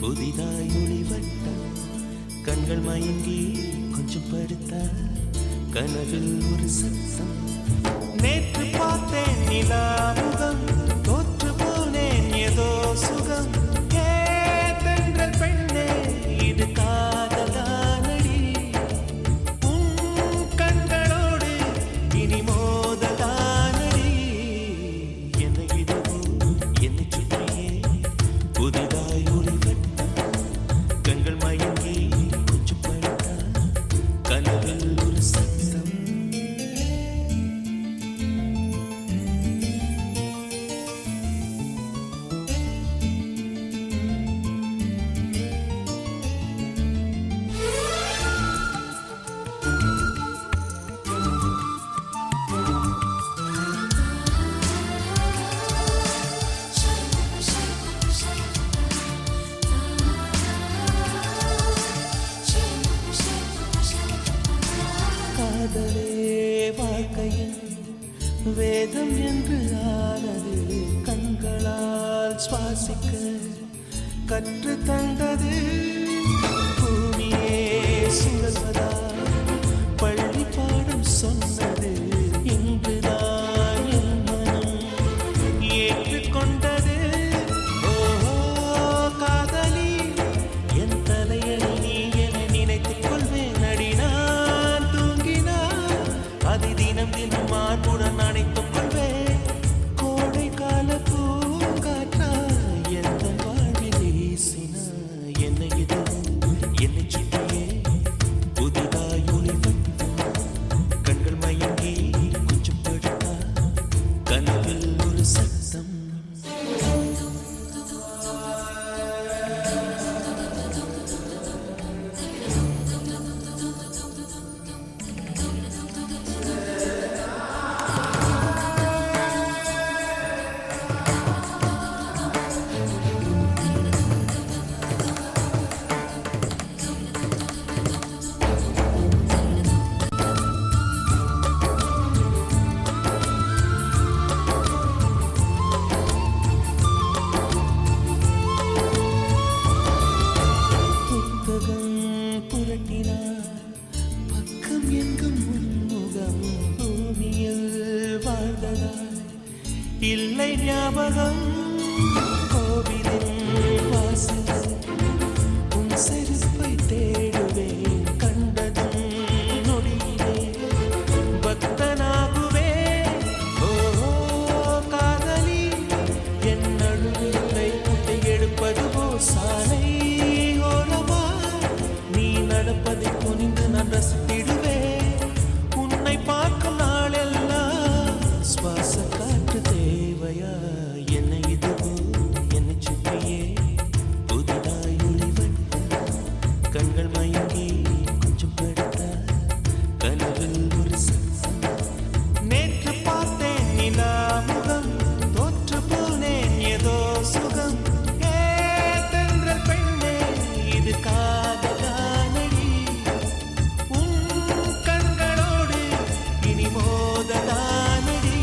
புதிதாய் ஒளிவட்டம் கண்கள் மயங்கி கொஞ்சம் படுத்தா கனவில் ஒரு சத்தம். நேற்று பார்த்தேன் நிலாமுகம், தோற்று போனேன் ஏதோ சுகம். தென்றல் பெண்ணே இது காதலானடி, உன் கண்களோடு இனி மோதலானடி. என்னை இதுவோ என்னை சுற்றியே புதிதாய் கண்கள் மயங்கி கொஞ்சம் படுத்தா கனவில் ஒரு சத்தம். காதலே வாழ்க்கையின் வேதம் என்று ஆனது, கண்களால் சுவாசிக்க கற்று தந்தது. பூமியே சுழல்வதா பள்ளி பாடம் சொன்னது, இன்றுதான் என் மனம் ஏற்றுக்கொண்டது. ஓஹோ காதலி, என் தலையணி நீ என நினைத்துக் கொள்வேன் அடி. நான் தூங்கினான் அதை தினம் தினம் மார்புடன் அணைத்துக் கொள்வேன். கோடை கால பூங்காற்றா எந்த வாழ்வில் வீசினா என்னை இது என்னை சுற்றியே புதிதாய் ஒளிவட்டம் கண்கள் மயங்கி கொஞ்சம் படுத்தா கனவில் ஒரு சத்தம். பக்கம் எங்கும் முன்முகம், பூமியில் வாழ்ந்ததால் இல்லை ஞாபகம். கோவிலின் வாசல் உன் செருப்பை தேடுவேன், கண்டதும் நொடியிலே பக்தனாகுவேன். ஓ காதலி, என் நடுவில்லை குட்டை எடுப்பதுவோ சாலை ஓரமா நீ நடப்பதை குனிந்து நான் ரசித்திடுவேன். உன்னை பார்க்கும் நாளெல்லாம் சுவாச காற்று தேவையா? என்னை இதுவோ என்னை சுற்றியே புதிதாய் ஒளிவட்டம் கண்கள் மயங்கி கொஞ்சம் படுத்தா கனவில் ஒரு சத்தம். நேற்று பார்த்தேன் நிலாமுகம், தோற்று போனேன் ஏதோ சுகம். தென்றல் பெண்ணே இது காதலானடி, உன் கண்களோடு இனி மோதலானடி.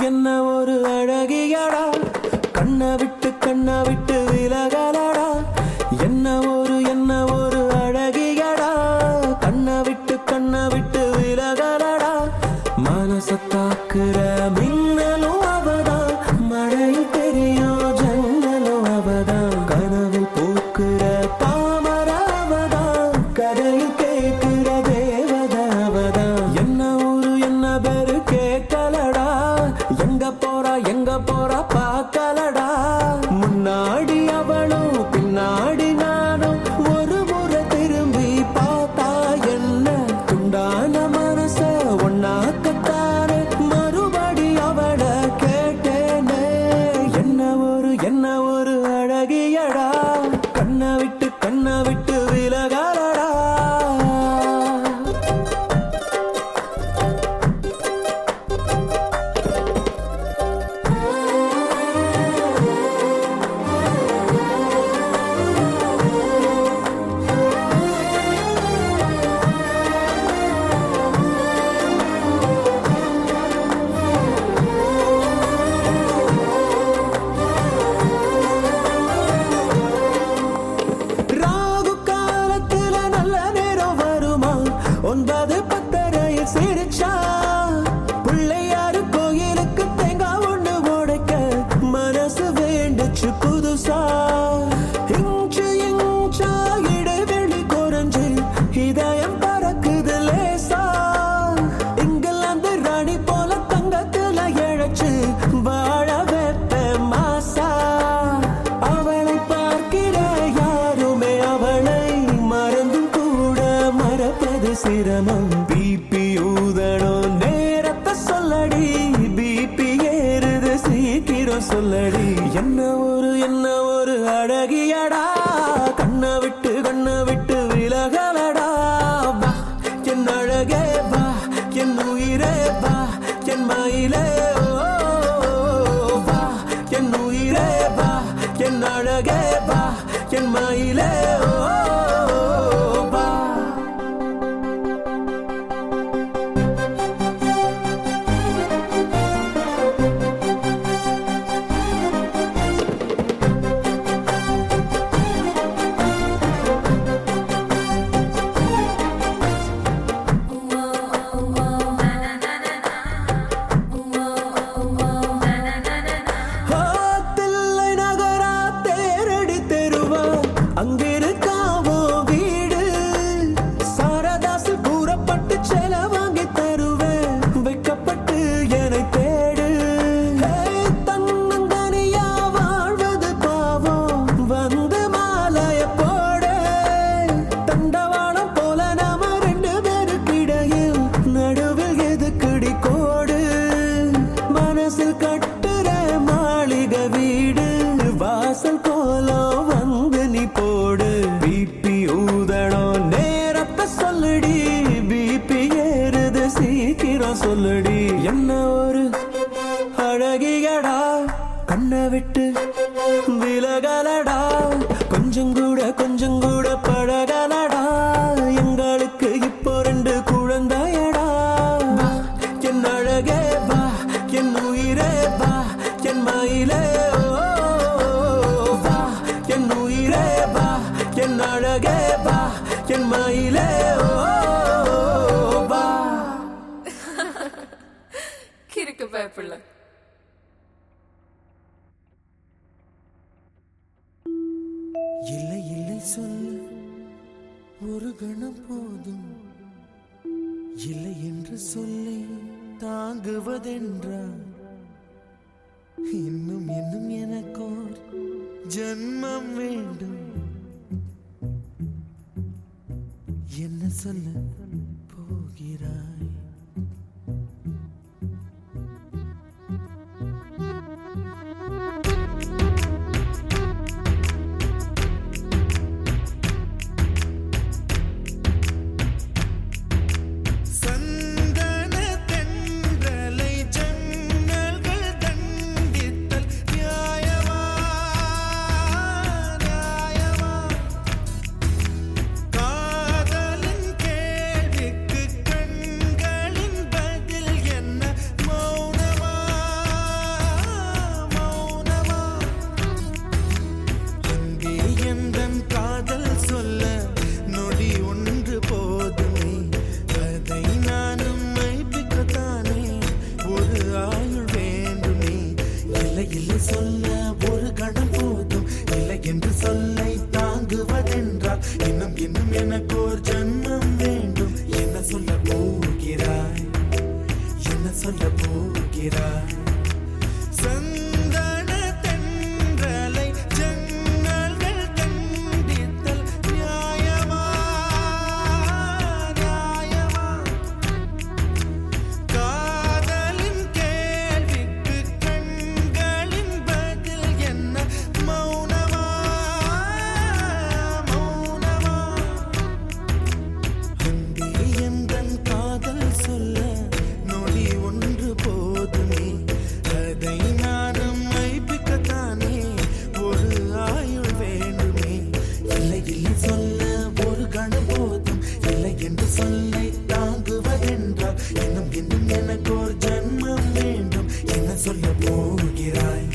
என்ன ஒரு அழகியடா, கண்ணை விட்டு விலகலடா. என்ன ஒரு அழகியடா, கண்ணை விட்டு விலகலடா. மனசத்தாக்குற மின்னலும் அவதான், மழையில் தெரியும் ஜன்னலும் அவதான். கனவில் பூக்குற தாமர அவதான், கதையில் கேட்கிற தேவத அவதான். என்ன ஊரு என்ன பேரு சொல்லடி என்ன ஒரு அழகியடா கண்ணை விட்டு விலகலடா வா என் அழகே வா என் உயிரே வா என் மயிலே வா என் உயிரே வா என் அழகே வா என் மயிலே வா அங்கிருக்காவோ வீடு சாரதாசு கூறப்பட்டு செல வாங்கி தருவேன் வைக்கப்பட்டு என்னை தேடு தன்னந்தனியா வாழ்வது பாவம் வந்து மாலைய போட தண்டவாளம் போல நாம ரெண்டு பேருக்கிடையில் நடுவில் எதுக்குடி கோடு மனசில் கட்டுற மாளிகை வீடு வாசல் கோலம் வந்து நீ போடு பிபி ஊதணும் நேரத்தை சொல்லுடி பிபி ஏறுது சீக்கிரம் சொல்லுடி என்ன ஒரு அழகியடா கண்ணை விட்டு விலகலடா கொஞ்சம் கூட பழகலடா எங்களுக்கு இப்போ 2 குழந்தையடா என் அழகே வா என் உயிரே வா என் மயிலே என் உயிரே வா என் அழகே வா என் மயிலே வா கிறுக்கு பயப்பில்ல இல்லை சொல்ல ஒரு கணம் போதும் இல்லை என்று சொல்லை தாங்குவதென்றா இன்னும் எனக்கோர் ஜன்மம் வேண்டும் என்ன சொல்ல போகிறாய் சொல்ல ஒரு கணம் போதும் இல்லை என்று சொல்லை தாங்குவதென்றால் இன்னும் எனக்கு ஒரு ஜன்மம் வேண்டும் என்ன சொல்ல போகிறாய் சந்தன தென்றலை ஜன்னல்கள் கண்டித்தல் நியாயமா காதலின் கேள்விக்கு கண்களின் பதில் என்ன மௌனமா அன்பே எந்தன் காதல் சொல்ல நொடி ஒன்று போதுமே அதை நானும் மைப்பிக்கத்தானே ஒரு ஆயுள் வேண்டுமே இல்லை சொல்ல ஒரு கணம் போதும் இல்லை என்று சொல்லை தாங்குவதென்றால் இன்னும் எனக்கு ஒரு ஜன்மம் வேண்டும் என்ன சொல்ல போகிறாய்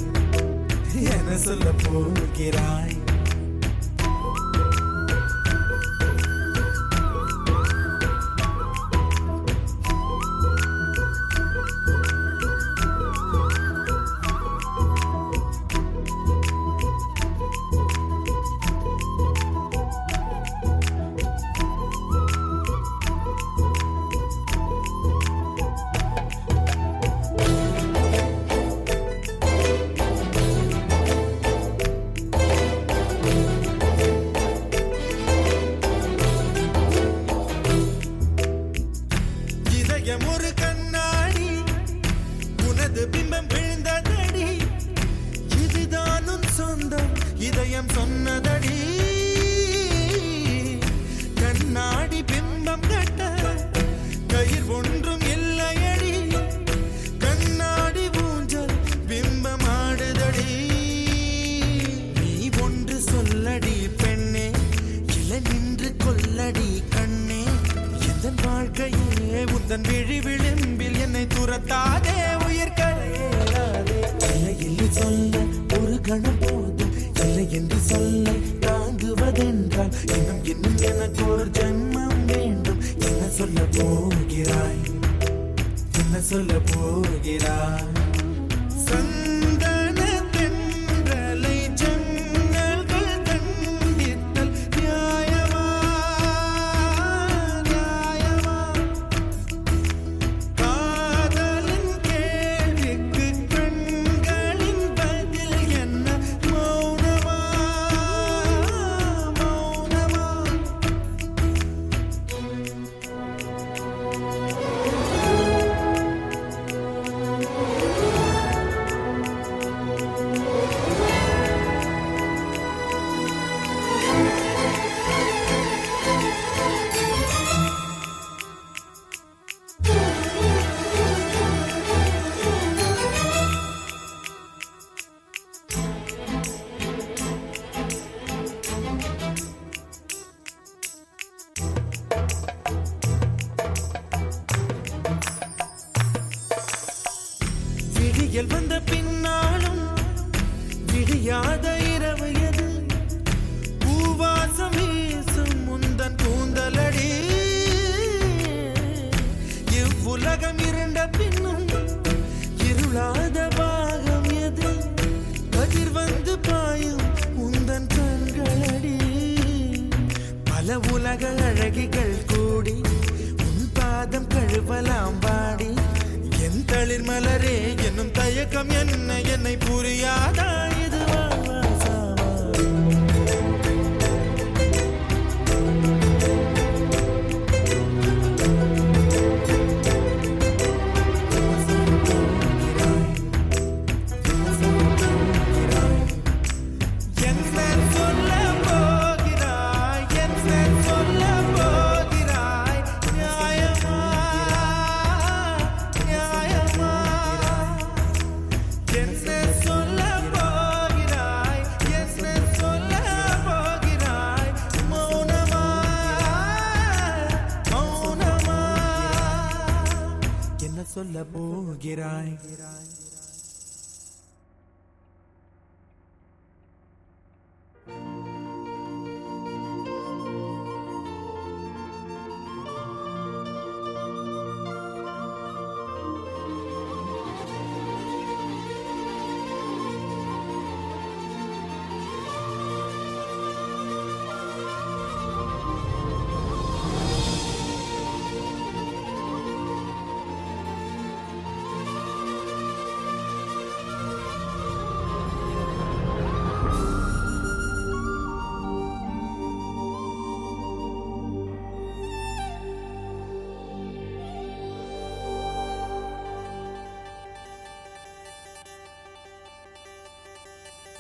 நீதானும் சொந்தம் இதயம் சொன்னதடி கண்ணாடி பிம்பம் கட்ட கயிர் ஒன்றும் இல்லையடி கண்ணாடி ஊஞ்சல் பிம்பம் ஆடுதடி நீ ஒன்று சொல்லடி பெண்ணே இல நின்று கொல்லடி கண்ணே எந்தன் வாழ்க்கையே உந்தன் விழி விளிம்பில் என்னை துரத்தாதே உயிர் கரையேறாதே இல்லை என்று சொல்ல ஒரு கணம் போதும் இல்லை என்று சொல்ல தாங்குவதென்றால் இன்னும் இன்னும் எனக்கு ஒரு ஜென்மம் வேண்டும் என்ன சொல்ல போகிறாய் என்ன சொல்ல போகிறாய் சந்தன தென்றலை ஜன்னல்கள் கண்டித்தல் நியாயமா நியாயமா காதலின் கேள்விக்கு கண்களின் பதில் என்ன மௌனமா மௌனமா விடியல் வந்த பின்னாலும் விடியாத இரவு எது பூவாசம் வீசும் முந்தன் கூந்தலடி இவ்வுலகம் இருண்ட பின்னும் இருளாத பாகம் எது கதிர் வந்து பாயும் உந்தன் கண்களடி பல உலக அழகிகள் கூடி உன் பாதம் கழுவலாம் பாடி என் தளிர் மலரே என்னும் தயக்கம் என்ன என்னை புரியாதா இது வாசாமா என்ன சொல்ல போகிறாய் என்ன சொல்ல போகிறாய் நியாயமா நியாயமா என்ன சொல்ல போகிறாய் என்ன சொல்ல போகிறாய் மௌனமா மௌனமா என்ன சொல்ல போகிறாய்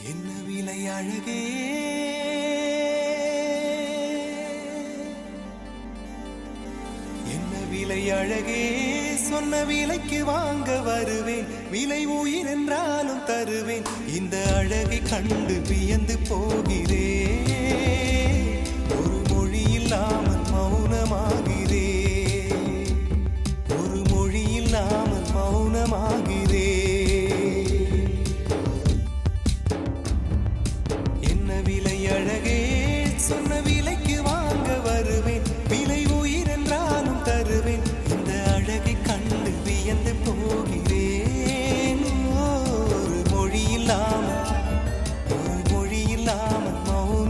என்ன விலை அழகே என்ன விலை அழகே சொன்ன விலைக்கு வாங்க வருவேன் விலை உயிர் என்றாலும் தருவேன் இந்த அழகை கண்டு வியந்து போகிறேன் ஒரு மொழி இல்லாமல் மௌனமாகிறேன் ஒரு மொழி இல்லாமல் மௌனமாகிறேன் அழகே சொன்ன விலைக்கு வாங்க வருவேன் விலை உயிர் என்றாலும் தருவேன் இந்த அழகை கண்டு வியந்து போகிறேன் ஒரு மொழி இல்லாமல் மௌன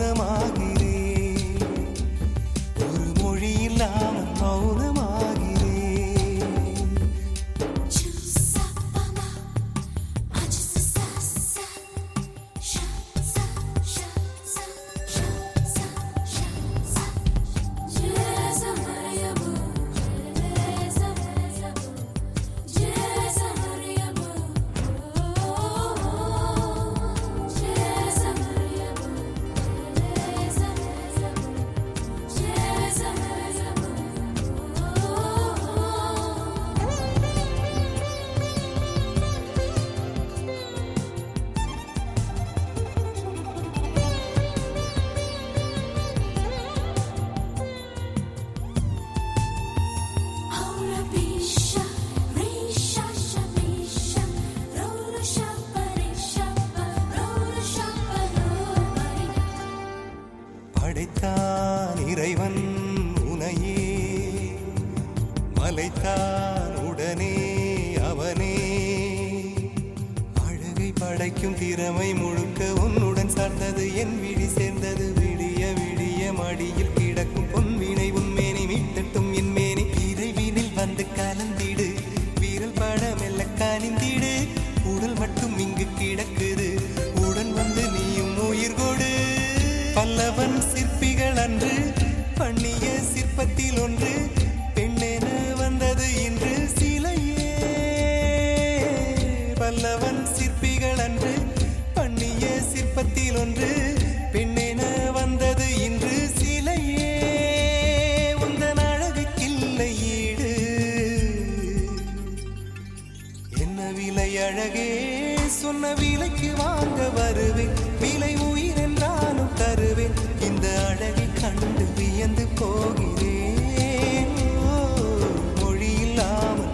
இவனே அவனே அழகை படைக்கும் திறமை முழுக்க உன்னுடன் சார்ந்தது என் விழி சேர்ந்தது விடிய விடிய மடியில் கிடக்கும் பொன்வினை உன்மேனி மீட்டட்டும் என் மேனி இறைவினில் வந்து கலந்திடு வீரல் பட மெல்ல காணிந்திடு உடல் மட்டும் இங்கு கிடக்குது உடன் வந்து நீயும் உயிர் கொடு பல்லவன் சிற்பிகள் அன்று பண்ணிய சிற்பத்தில் ஒன்று பெண்ணென வந்தது இன்று சிலையே பல்லவன் சிற்பிகள் அன்று பண்ணிய சிற்பத்தில் ஒன்று பெண்ணென வந்தது இன்று சிலையே உந்தன் அழகுக்கில்லை ஈடு என்ன விலை அழகே சொன்ன விலைக்கு வாங்க வருவேன் விலை உயிர் என்றாலும் தருவேன் இந்த அழகை கண்டு வியந்து போகிறேன் மொழி இல்லாமல்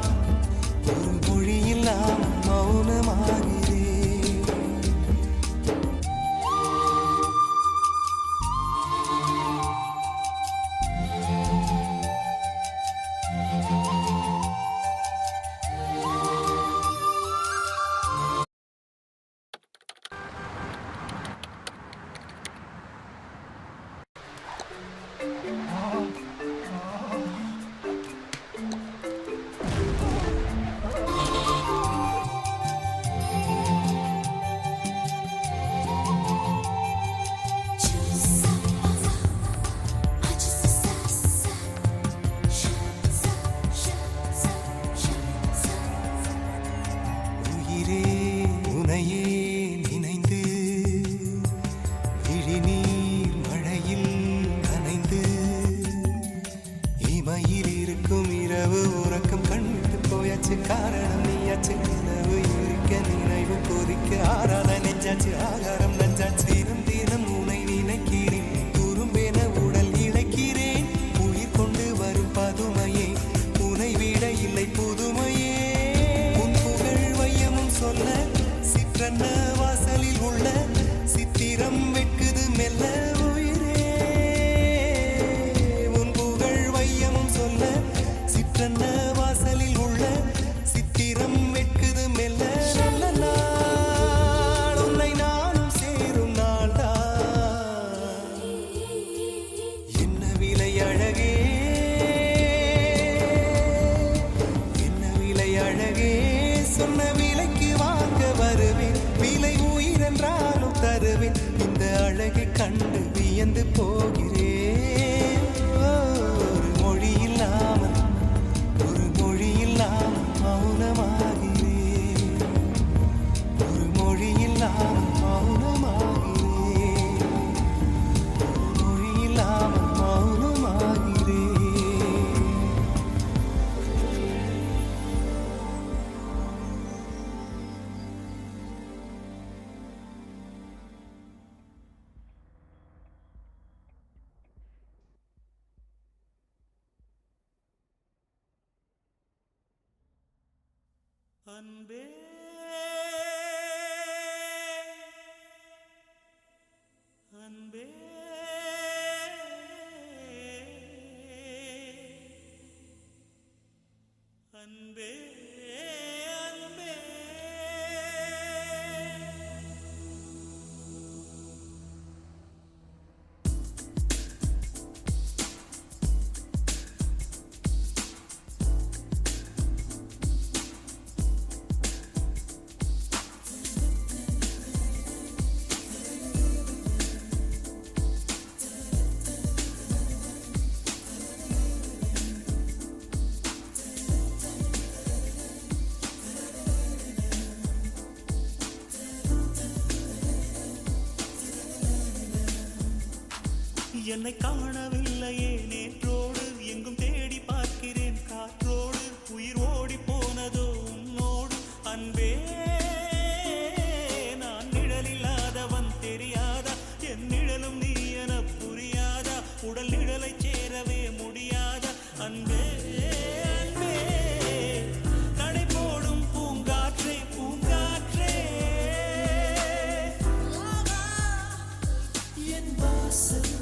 ஒரு மொழி இல்லாமல் மௌனமாகிறேன் உயிரே உனையே நினைந்து விழிநீர் மழையில் நனைந்து இமையில் இருக்கும் இரவு உறக்கம் கண்விட்டு போயாச்சு காரணம் நீயாச்சு நிலவு இருக்க நினைவு கொதிக்க ஆறாத நெஞ்சாச்சு ஆகாரம் நஞ்சாச்சு தினம் தினம் உனை நினைக்கிறேன் குறும்பென உடல் இழைக்கிறேன் உயிர் கொண்டு வரும் பதுமையே உனை விட இல்லை புதுமையே உன் புகழ் வையமும் சொல்ல சிற்றன்ன வாசலில் உள்ள சித்திரம் வெட்குது மெல்ல உயிரே உன் புகழ் வையமும் சொல்ல சிற்றன்ன வாசலில் உள்ள சித்திரம் வெட்குது மெல்ல நல்ல நாள் உன்னை நானும் சேரும் நாள்தான் என்ன விலை அழகே என்ன விலை அழகே சொன்ன விலைக்கு வாங்க வருவேன் விலை உயிர் என்றாலும் தருவேன் இந்த அழகை கண்டு வியந்து போகிறேன் ஒரு மொழி இல்லாமல் ஒரு மொழி இல்லாமல் மௌனமாகிறேன் ஒரு மொழி இல்லாமல் மௌனமாகிறேன் ஒரு மொழி இல்லாமல் மௌனமாகிறேன் அன்பே அன்பே அன்பே அன்பே என்னை காணவில்லையே நேற்றோடு எங்கும் தேடி பார்க்கிறேன் காற்றோடு உயிர் ஓடி போனதோ உன்னோடு அன்பே நான் நிழலில்லாதவன் தெரியாதா என் நிழலும் நீ என புரியாதா உடல் நிழலை சேரவே முடியாதா அன்பே அன்பே கடை போடும் பூங்காற்றே பூங்காற்றே என் வாசல்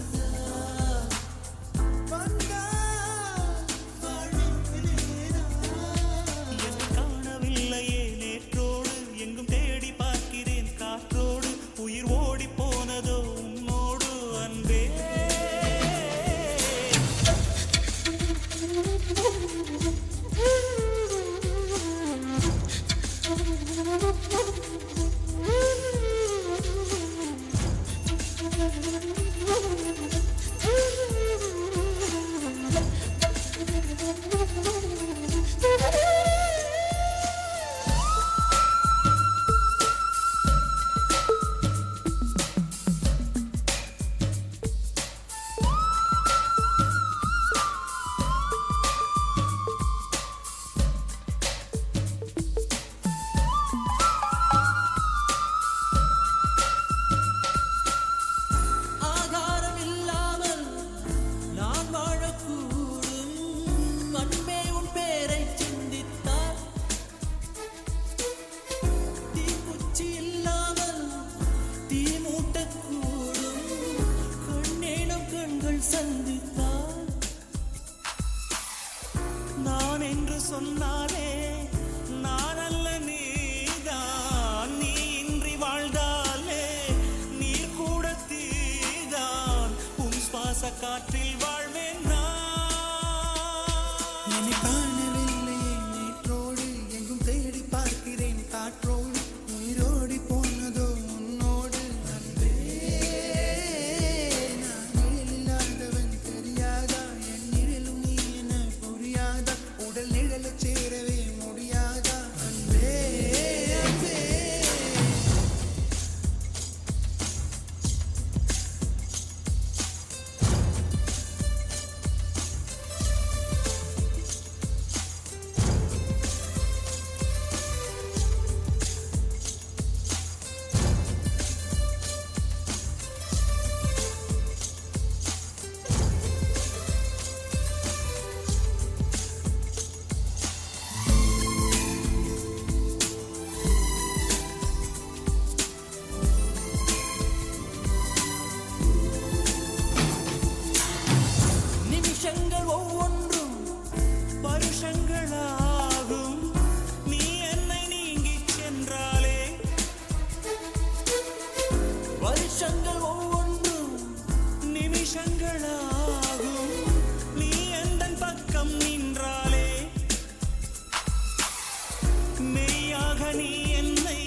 நீ என்னை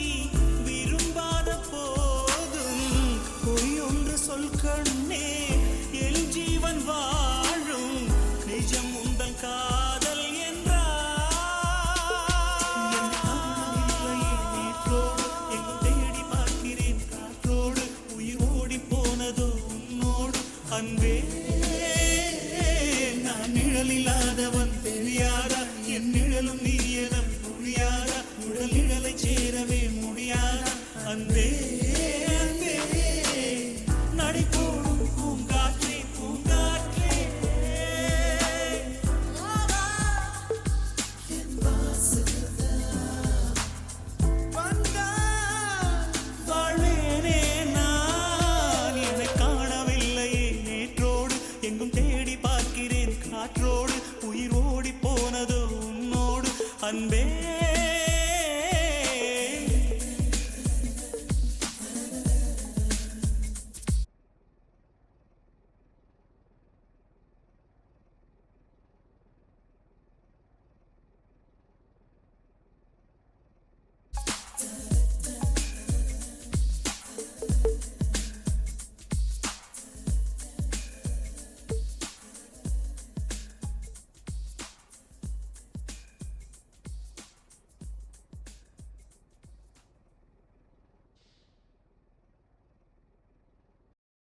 விரும்பாத போதும் பொய் ஒன்று சொல் கண்ணே என் ஜீவன் வாழும் நிஜம் உந்தன் காதல் என்றார் நேற்றோடு எங்கும் தேடி பார்க்கிறேன் காற்றோடு உயிர் ஓடி போனதோ உன்னோடு அன்பே நான் நிழலில்லாதவன் தெரியாதா என் நிழலும் நீ என புரியாதா உடல் நிழலை சேரவே முடியாதா அன்பே அன்பே நடை போடும் பூங்காற்றே பூங்காற்றே வாழ்வேனே நான் என்னை காணவில்லையே நேற்றோடு எங்கும் தேடி பார்க்கிறேன் காற்றோடு உயிர் ஓடி போனதோ உன்னோடு அன்பே